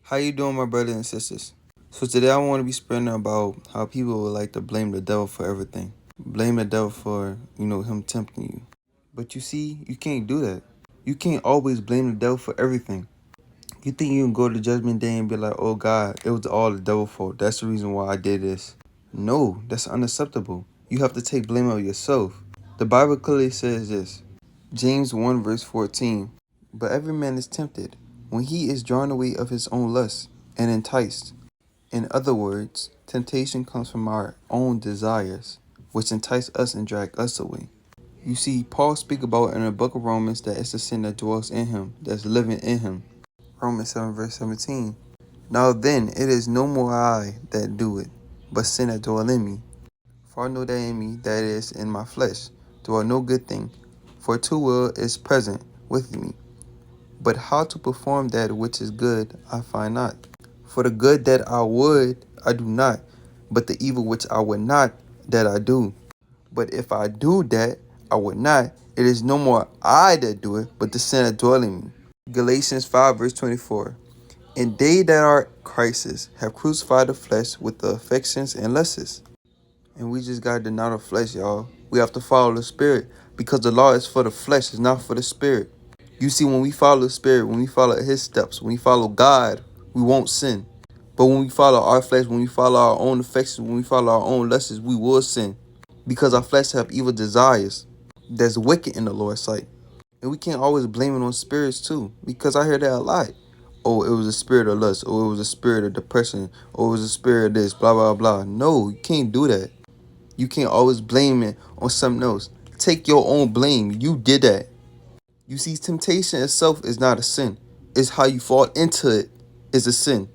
How you doing, my brothers and sisters? So today I want to be spreading about how people would like to blame the devil for everything. Blame the devil for, him tempting you. But you see, you can't do that. You can't always blame the devil for everything. You think you can go to Judgment Day and be like, oh God, it was all the devil's fault. That's the reason why I did this. No, that's unacceptable. You have to take blame of yourself. The Bible clearly says this. James 1 verse 14. But every man is tempted when he is drawn away of his own lust and enticed. In other words, temptation comes from our own desires, which entice us and drag us away. You see, Paul speaks about in the book of Romans that it's the sin that dwells in him, that's living in him. Romans 7 verse 17. Now then, it is no more I that do it, but sin that dwell in me. For I know that in me, that is, in my flesh, dwell no good thing, for two will is present with me. But how to perform that which is good, I find not. For the good that I would, I do not, but the evil which I would not, that I do. But if I do that I would not, it is no more I that do it, but the sin that dwell in me. Galatians 5 verse 24. And they that are Christ's have crucified the flesh with the affections and lusts. And we just got to deny the flesh, y'all. We have to follow the spirit because the law is for the flesh, it's not for the spirit. You see, when we follow the spirit, when we follow his steps, when we follow God, we won't sin. But when we follow our flesh, when we follow our own affections, when we follow our own lusts, we will sin. Because our flesh have evil desires that's wicked in the Lord's sight. And we can't always blame it on spirits too. Because I hear that a lot. Oh, it was a spirit of lust. Or it was a spirit of depression. Or it was a spirit of this, blah, blah, blah. No, you can't do that. You can't always blame it on something else. Take your own blame. You did that. You see, temptation itself is not a sin. It's how you fall into it is a sin.